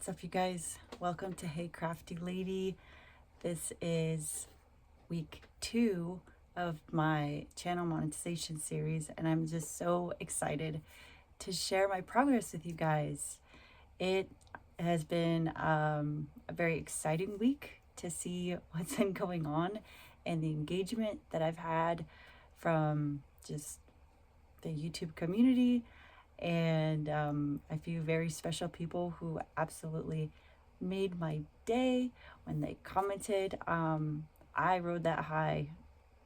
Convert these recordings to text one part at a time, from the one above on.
What's up, you guys? Welcome to Hey Crafty Lady. This is week 2 of my channel monetization series, and I'm just so excited to share my progress with you guys. It has been a very exciting week to see what's been going on and the engagement that I've had from just the YouTube community and a few very special people who absolutely made my day when they commented. I rode that high.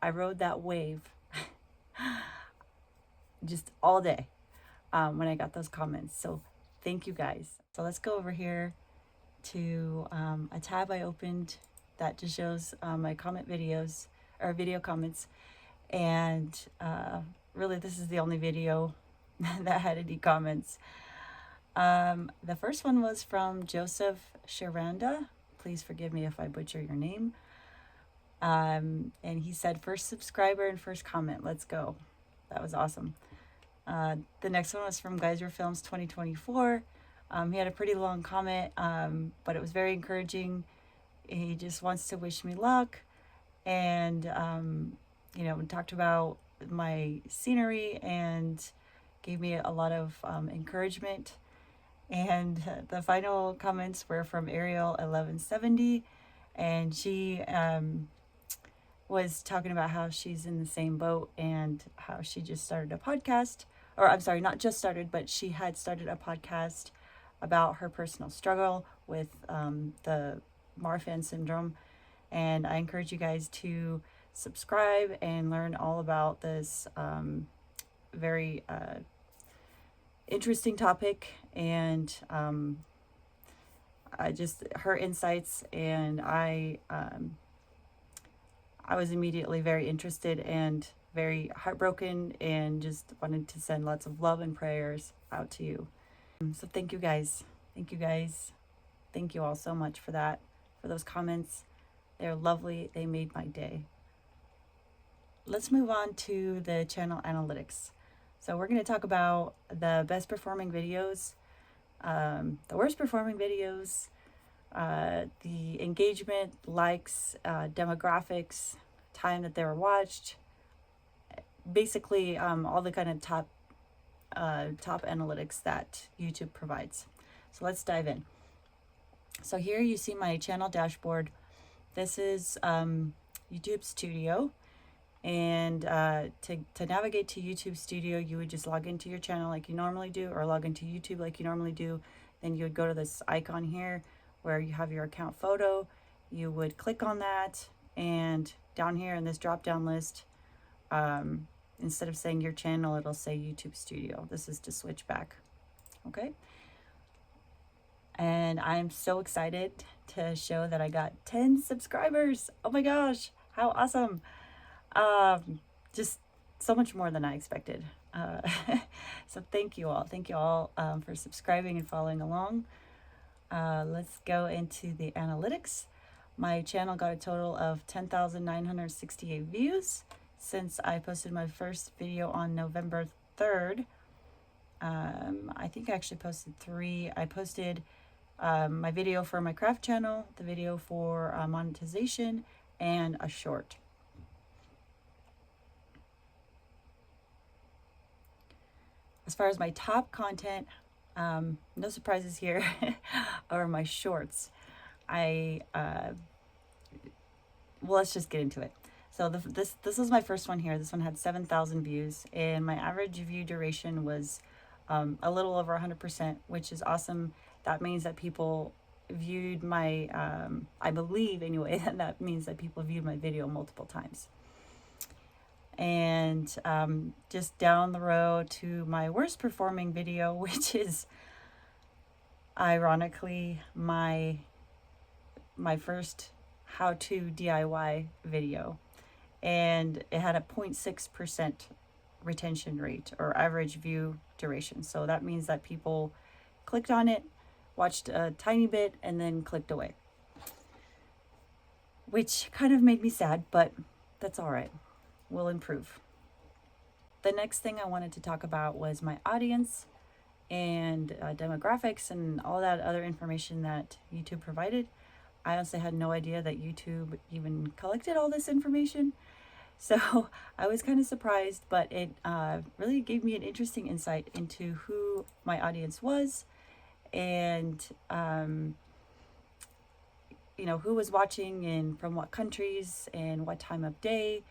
I rode that wave just all day when I got those comments. So thank you guys. So let's go over here to a tab I opened that just shows my comment videos or video comments. And really, this is the only video that had any comments. The first one was from Joseph Sharanda. Please forgive me if I butcher your name. And he said, first subscriber and first comment. Let's go. That was awesome. The next one was from Geyser Films 2024. He had a pretty long comment, but it was very encouraging. He just wants to wish me luck and, talked about my scenery and gave me a lot of encouragement. And the final comments were from Ariel 1170, and she was talking about how she's in the same boat and how she just started a podcast, or I'm sorry, not just started, but she had started a podcast about her personal struggle with the Marfan syndrome. And I encourage you guys to subscribe and learn all about this very interesting topic, and I just her insights, and I was immediately very interested and very heartbroken, and just wanted to send lots of love and prayers out to you. So thank you guys. Thank you guys. Thank you all so much for that, for those comments. They're lovely. They made my day. Let's move on to the channel analytics. So we're going to talk about the best performing videos, the worst performing videos, the engagement, likes, demographics, time that they were watched, basically all the kind of top analytics that YouTube provides. So let's dive in. So here you see my channel dashboard. This is YouTube Studio. And to navigate to YouTube Studio, you would just log into your channel like you normally do, or log into YouTube like you normally do. Then you would go to this icon here where you have your account photo. You would click on that, and down here in this drop down list, instead of saying your channel, it'll say YouTube Studio. This is to switch back. Okay. And I'm so excited to show that I got 10 subscribers. Oh my gosh, how awesome. Just so much more than I expected. So thank you all. Thank you all for subscribing and following along. Let's go into the analytics. My channel got a total of 10,968 views since I posted my first video on November 3rd. I think I actually posted 3. I posted my video for my craft channel, the video for monetization, and a short. As far as my top content, no surprises here, are my shorts. Well, let's just get into it. So this is my first one here. This one had 7,000 views, and my average view duration was a little over 100%, which is awesome. That means that people viewed my, I believe anyway, that means that people viewed my video multiple times. And just down the road to my worst performing video, which is ironically my first how-to DIY video, and it had a 0.6% retention rate, or average view duration. So that means that people clicked on it, watched a tiny bit, and then clicked away, which kind of made me sad, but that's all right. We'll improve. The next thing I wanted to talk about was my audience. and demographics and all that other information that YouTube provided. I honestly had no idea that YouTube even collected all this information. So I was kind of surprised, but it really gave me an interesting insight into who my audience was, and who was watching and from what countries and what time of day.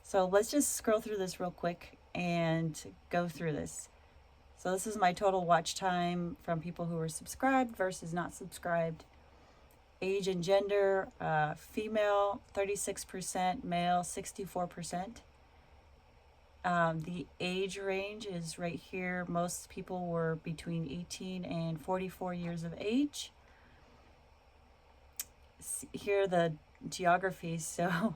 So let's just scroll through this real quick and go through this. So this is my total watch time from people who were subscribed versus not subscribed. Age and gender, female 36%, male 64%. The age range is right here. Most people were between 18 and 44 years of age. Here are the geographies. So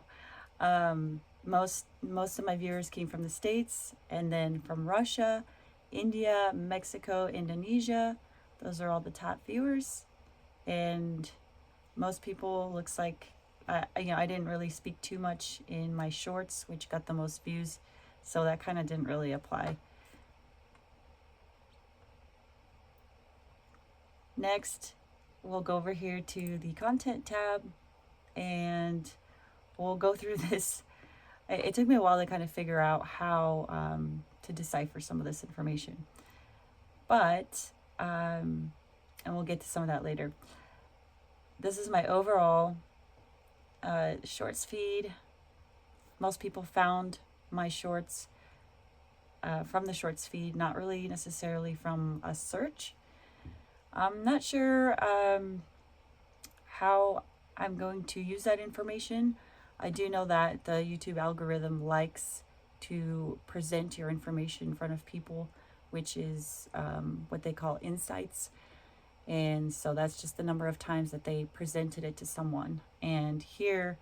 most of my viewers came from the States, and then from Russia, India, Mexico, Indonesia. Those are all the top viewers. And most people, looks like, I didn't really speak too much in my shorts, which got the most views, so that kind of didn't really apply. Next, we'll go over here to the content tab, and we'll go through this. It took me a while to kind of figure out how to decipher some of this information, but and we'll get to some of that later. This is my overall shorts feed. Most people found my shorts from the shorts feed, not really necessarily from a search. I'm not sure how I'm going to use that information. I do know that the YouTube algorithm likes to present your information in front of people, which is what they call insights. And so that's just the number of times that they presented it to someone. And here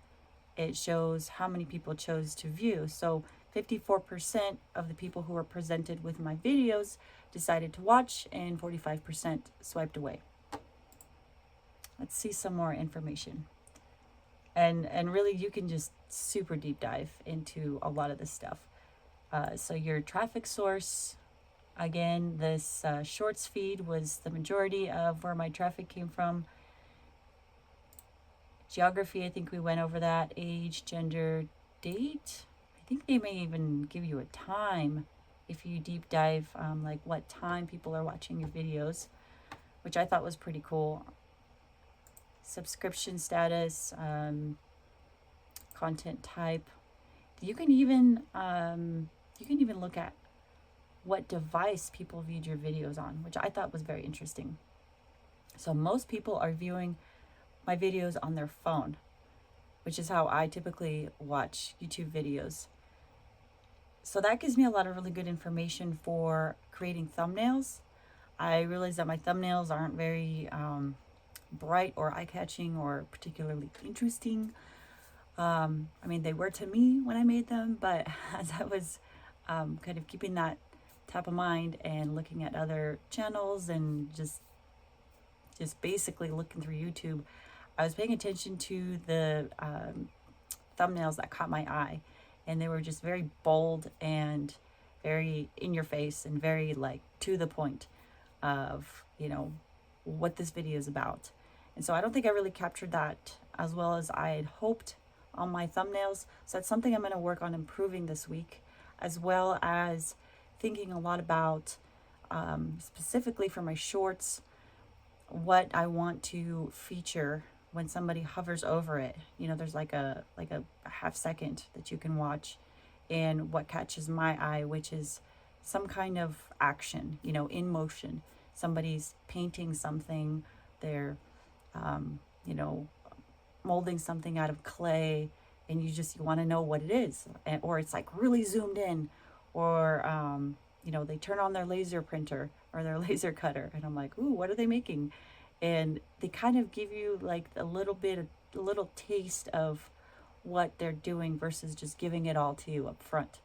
it shows how many people chose to view. So 54% of the people who were presented with my videos decided to watch, and 45% swiped away. Let's see some more information. And really, you can just super deep dive into a lot of this stuff. So your traffic source, again, this shorts feed was the majority of where my traffic came from. Geography, I think we went over that. Age, gender, date. I think they may even give you a time if you deep dive, like what time people are watching your videos, which I thought was pretty cool. Subscription status, content type. You can even look at what device people viewed your videos on, which I thought was very interesting. So most people are viewing my videos on their phone, which is how I typically watch YouTube videos. So that gives me a lot of really good information for creating thumbnails. I realize that my thumbnails aren't very bright or eye-catching or particularly interesting. I mean, they were to me when I made them, but as I was kind of keeping that top of mind and looking at other channels and just basically looking through YouTube, I was paying attention to the thumbnails that caught my eye, and they were just very bold and very in your face and very like to the point of, what this video is about. And so I don't think I really captured that as well as I had hoped on my thumbnails. So that's something I'm going to work on improving this week, as well as thinking a lot about specifically for my shorts, what I want to feature when somebody hovers over it. There's like a half second that you can watch, and what catches my eye, which is some kind of action, in motion. Somebody's painting something, they're molding something out of clay, and you want to know what it is, or it's like really zoomed in, or they turn on their laser printer or their laser cutter, and I'm like, ooh, what are they making? And they kind of give you like a little taste of what they're doing versus just giving it all to you up front.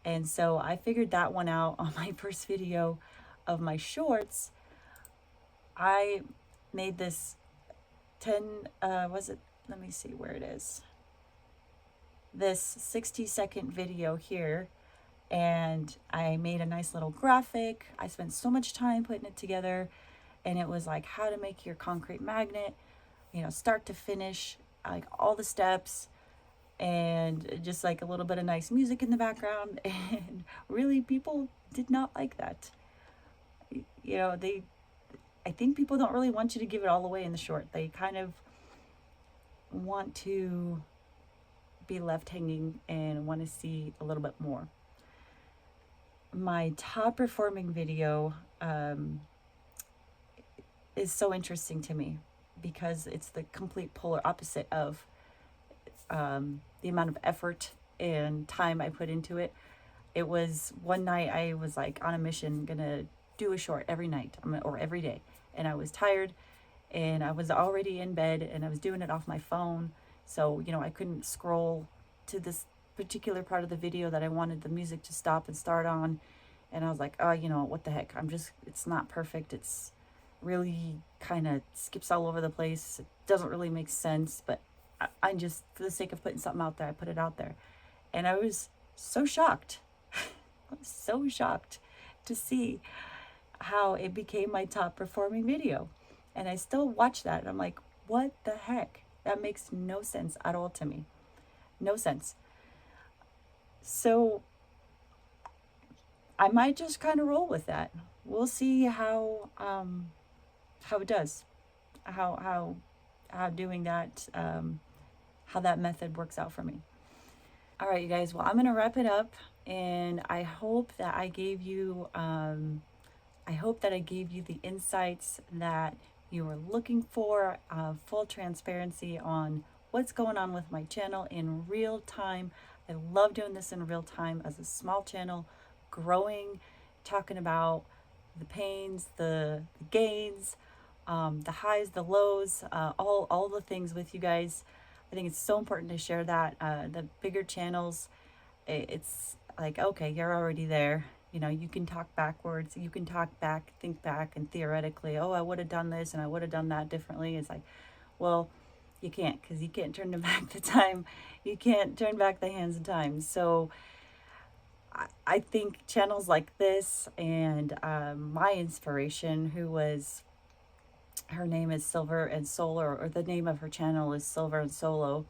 And so I figured that one out on my first video of my shorts. I made this 10, let me see where it is. This 60-second video here and I made a nice little graphic. I spent so much time putting it together, and it was like how to make your concrete magnet, you know, start to finish, like all the steps, and just like a little bit of nice music in the background. And really, people did not like that. You know, I think people don't really want you to give it all away in the short. They kind of want to be left hanging and want to see a little bit more. My top performing video is so interesting to me because it's the complete polar opposite of the amount of effort and time I put into it. It was one night I was like on a mission, gonna do a short every night or every day, and I was tired and I was already in bed and I was doing it off my phone, so you know I couldn't scroll to this particular part of the video that I wanted the music to stop and start on. And I was like, oh, you know what the heck, it's not perfect, it's really kind of skips all over the place, it doesn't really make sense, but I just, for the sake of putting something out there, I put it out there. And I was so shocked. I was so shocked to see how it became my top performing video. And I still watch that and I'm like, what the heck? That makes no sense at all to me. No sense. So I might just kind of roll with that. We'll see how it does. How doing that, how that method works out for me. All right, you guys, well, I'm going to wrap it up, and I hope that I gave you the insights that you were looking for, full transparency on what's going on with my channel in real time. I love doing this in real time as a small channel, growing, talking about the pains, the gains, the highs, the lows, all the things with you guys. I think it's so important to share that. The bigger channels, it's like, okay, you're already there. You know, you can talk backwards, you can talk back, think back, and theoretically, oh, I would have done this and I would have done that differently. It's like, well, you can't, because you can't turn back the time. You can't turn back the hands of time. So I think channels like this and my inspiration, her name is Silver and Solar, or the name of her channel is Silver and Solo.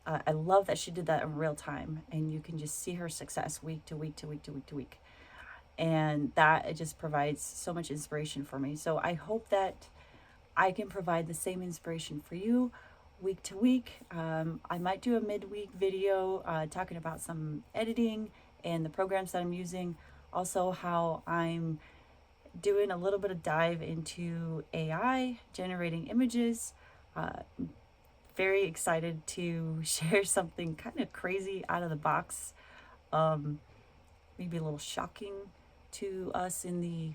I love that she did that in real time, and you can just see her success week to week to week to week to week. And that, it just provides so much inspiration for me. So I hope that I can provide the same inspiration for you week to week. I might do a midweek video talking about some editing and the programs that I'm using. Also, how I'm doing a little bit of dive into AI, generating images. Very excited to share something kind of crazy out of the box, maybe a little shocking to us in the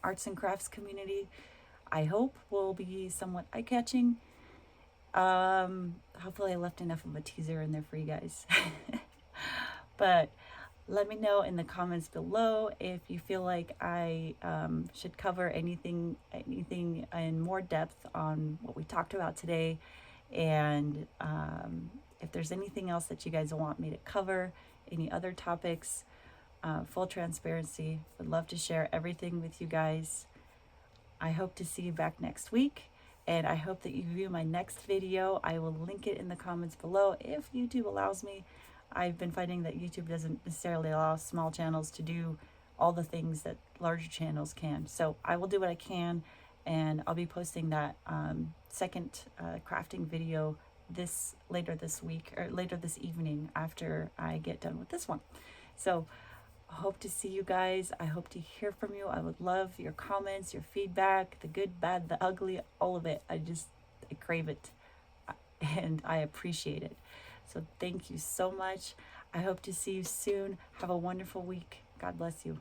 arts and crafts community. I hope will be somewhat eye-catching. Hopefully I left enough of a teaser in there for you guys. But let me know in the comments below if you feel like I should cover anything in more depth on what we talked about today, and if there's anything else that you guys want me to cover, any other topics. Full transparency, would love to share everything with you guys. I hope to see you back next week, and I hope that you view my next video. I will link it in the comments below if YouTube allows me. I've been finding that YouTube doesn't necessarily allow small channels to do all the things that larger channels can. So I will do what I can, and I'll be posting that second crafting video later this week, or later this evening after I get done with this one. So I hope to see you guys. I hope to hear from you. I would love your comments, your feedback, the good, bad, the ugly, all of it. I crave it, and I appreciate it. So thank you so much. I hope to see you soon. Have a wonderful week. God bless you.